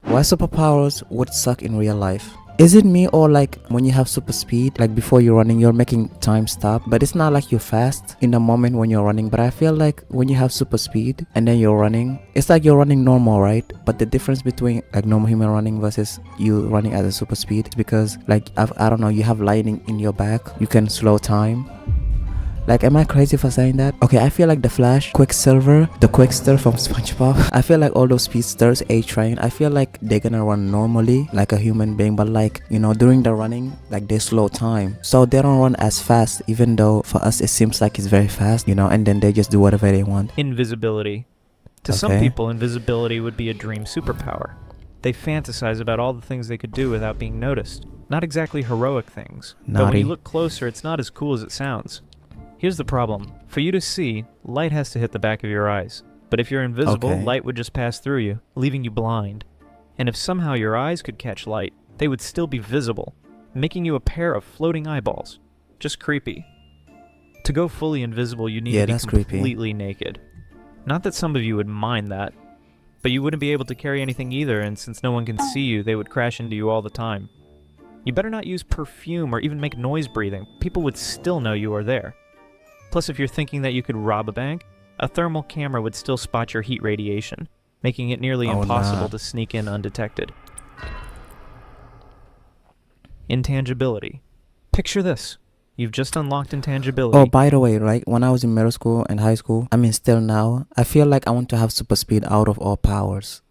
Why superpowers would suck in real life? Is it me, or like when you have super speed, like before you're running, you're making time stop, but it's not like you're fast in the moment when you're running. But I feel like when you have super speed and then you're running, it's like you're running normal, right? But the difference between like normal human running versus you running at a super speed is because like I don't know, you have lightning in your back, you can slow time. Like, am I crazy for saying that? Okay, I feel like the Flash, Quicksilver, the Quickster from SpongeBob. I feel like all those speedsters, A-Train, I feel like they're gonna run normally like a human being, but like, you know, during the running, like they slow time. So they don't run as fast, even though for us it seems like it's very fast, you know, and then they just do whatever they want. Invisibility. To some people, invisibility would be a dream superpower. They fantasize about all the things they could do without being noticed. Not exactly heroic things, but when you look closer, it's not as cool as it sounds. Here's the problem. For you to see, light has to hit the back of your eyes. But if you're invisible, light would just pass through you, leaving you blind. And if somehow your eyes could catch light, they would still be visible, making you a pair of floating eyeballs. Just creepy. To go fully invisible, you need to be completely naked. Not that some of you would mind that, but you wouldn't be able to carry anything either, and since no one can see you, they would crash into you all the time. You better not use perfume or even make noise breathing. People would still know you are there. Plus, if you're thinking that you could rob a bank, a thermal camera would still spot your heat radiation, making it nearly impossible to sneak in undetected. Intangibility. Picture this. You've just unlocked intangibility. Oh, by the way, right, when I was in middle school and high school, I mean still now, I feel like I want to have super speed out of all powers.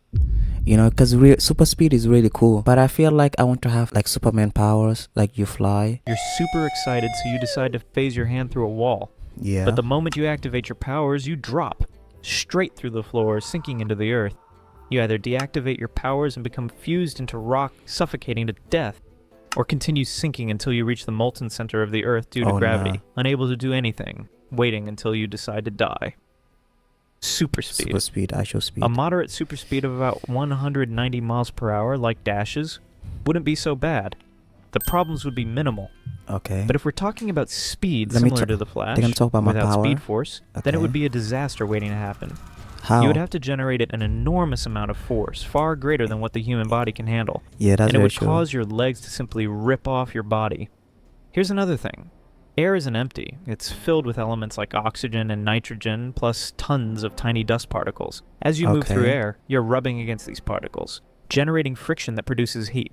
You know, because super speed is really cool, but I feel like I want to have like Superman powers, like you fly. You're super excited, so you decide to phase your hand through a wall. Yeah. But the moment you activate your powers, you drop straight through the floor, sinking into the earth. You either deactivate your powers and become fused into rock, suffocating to death, or continue sinking until you reach the molten center of the earth due to gravity, unable to do anything, waiting until you decide to die. Super speed. Super speed, actual speed. A moderate super speed of about 190 miles per hour, like Dash's, wouldn't be so bad. The problems would be minimal. Okay. But if we're talking about speed similar to the Flash, without Speed Force, then it would be a disaster waiting to happen. How? You would have to generate an enormous amount of force, far greater than what the human body can handle. Yeah, that's and it would cause your legs to simply rip off your body. Here's another thing. Air isn't empty. It's filled with elements like oxygen and nitrogen, plus tons of tiny dust particles. As you move through air, you're rubbing against these particles, generating friction that produces heat.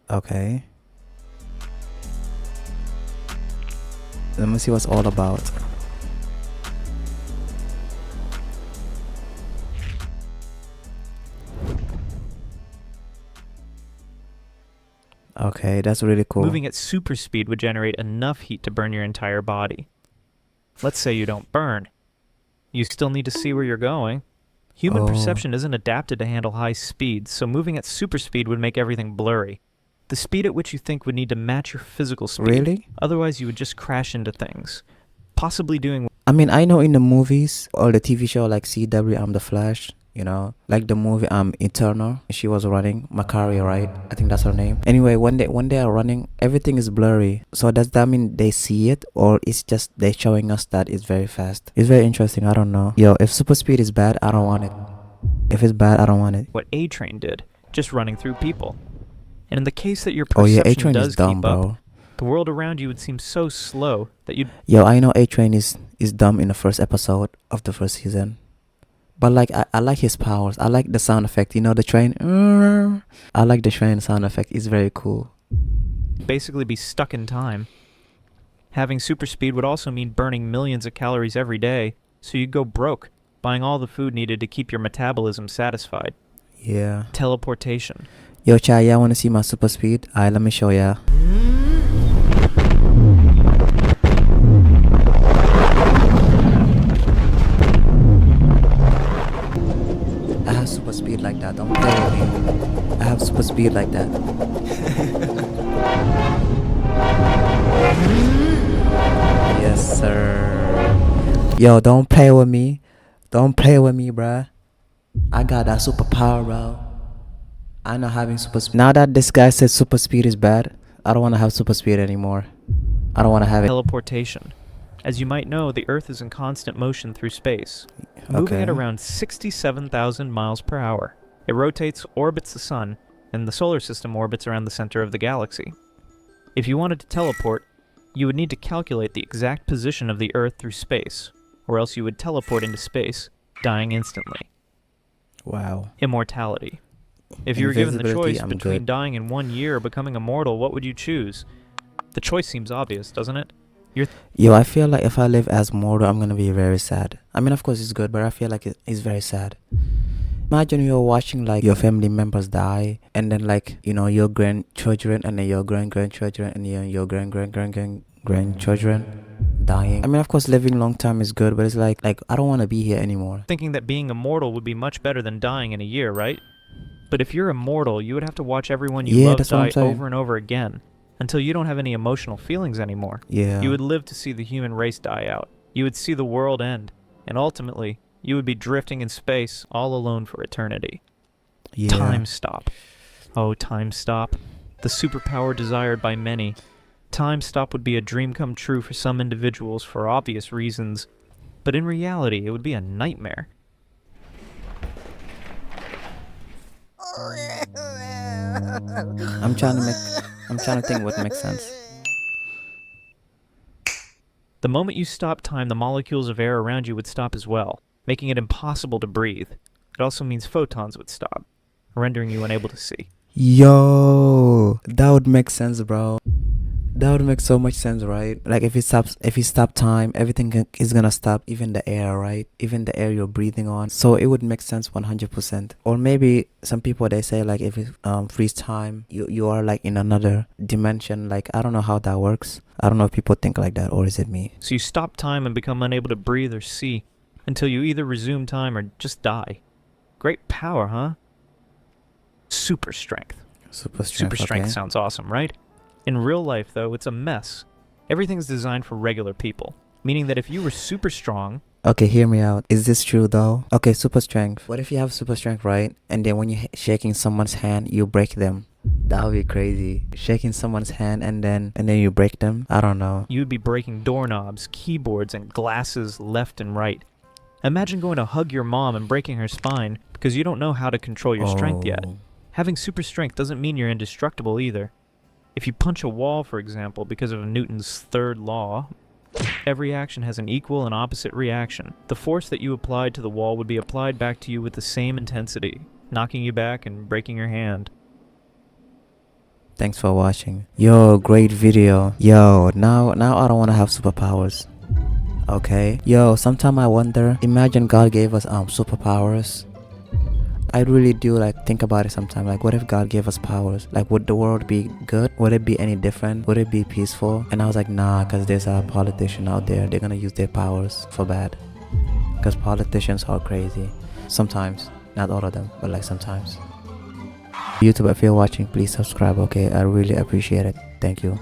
Okay. Let me see what's all about. Okay, that's really cool. Moving at super speed would generate enough heat to burn your entire body. Let's say you don't burn. You still need to see where you're going. Human perception isn't adapted to handle high speeds, so moving at super speed would make everything blurry. The speed at which you think would need to match your physical speed. Really? Otherwise, you would just crash into things. Possibly doing... I mean, I know in the movies or the TV show like CW, I'm the Flash, you know, like the movie Eternal, she was running, Makari, right? I think that's her name. Anyway, when they are running, everything is blurry. So does that mean they see it, or it's just they showing us that it's very fast? It's very interesting. I don't know. Yo, if super speed is bad, I don't want it. If it's bad, I don't want it. What A-Train did, just running through people. And in the case that your perception A-Train does is dumb, keep up, bro. the world around you would seem so slow that you'd... Yo, I know A-Train is dumb in the first episode of the first season. But like, I like his powers. I like the sound effect. You know, the train. I like the train sound effect. It's very cool. Basically be stuck in time. Having super speed would also mean burning millions of calories every day, so you'd go broke, buying all the food needed to keep your metabolism satisfied. Yeah. Teleportation. Yo, Chai, y'all wanna see my super speed? Alright, let me show ya. I have super speed like that. Don't play with me. I have super speed like that. Yes, sir. Yo, don't play with me. Don't play with me, bruh. I got that superpower, bro. I know having super speed. Now that this guy said super speed is bad, I don't want to have super speed anymore. I don't want to have it. Teleportation. As you might know, the Earth is in constant motion through space, moving at around 67,000 miles per hour. It rotates, orbits the sun, and the solar system orbits around the center of the galaxy. If you wanted to teleport, you would need to calculate the exact position of the Earth through space, or else you would teleport into space, dying instantly. Wow. Immortality. If you were given the choice between dying in 1 year or becoming immortal, what would you choose? The choice seems obvious, doesn't it? Yo, I feel like if I live as mortal, I'm gonna be very sad. I mean, of course it's good, but I feel like it's very sad. Imagine you're watching like your family members die, and then like, you know, your grandchildren, and then your grandchildren, and your grandchildren dying. I mean, of course living long time is good, but it's like I don't want to be here anymore. Thinking that being immortal would be much better than dying in a year, right? But if you're immortal, you would have to watch everyone you love die over and over again, until you don't have any emotional feelings anymore. Yeah. You would live to see the human race die out. You would see the world end, and ultimately, you would be drifting in space all alone for eternity. Yeah. Time stop. Oh, time stop. The superpower desired by many. Time stop would be a dream come true for some individuals for obvious reasons, but in reality, it would be a nightmare. I'm trying to think what makes sense. The moment you stop time, the molecules of air around you would stop as well, making it impossible to breathe. It also means photons would stop, rendering you unable to see. Yo, that would make sense, bro. That would make so much sense, right? Like if you stop time, everything is gonna stop, even the air, right? Even the air you're breathing on. So it would make sense 100%. Or maybe some people, they say like if you freeze time, you are like in another dimension. Like I don't know how that works. I don't know if people think like that, or is it me? So you stop time and become unable to breathe or see until you either resume time or just die. Great power, huh? Super strength. Super strength. Super strength okay. sounds awesome, right? In real life, though, it's a mess. Everything's designed for regular people, meaning that if you were super strong... Okay, hear me out. Is this true, though? Okay, super strength. What if you have super strength, right? And then when you're shaking someone's hand, you break them. That would be crazy. Shaking someone's hand and then you break them? I don't know. You'd be breaking doorknobs, keyboards, and glasses left and right. Imagine going to hug your mom and breaking her spine because you don't know how to control your strength yet. Having super strength doesn't mean you're indestructible either. If you punch a wall, for example, because of Newton's third law, every action has an equal and opposite reaction. The force that you applied to the wall would be applied back to you with the same intensity, knocking you back and breaking your hand. Thanks for watching. Yo, great video. Yo, now I don't want to have superpowers. Okay. Yo, sometimes I wonder, imagine God gave us superpowers. I really do like think about it sometimes. Like, what if God gave us powers? Like, would the world be good? Would it be any different? Would it be peaceful? And I was like, nah, because there's a politician out there. They're gonna use their powers for bad. Because politicians are crazy. Sometimes. Not all of them, but like sometimes. YouTube, if you're watching, please subscribe, okay? I really appreciate it. Thank you.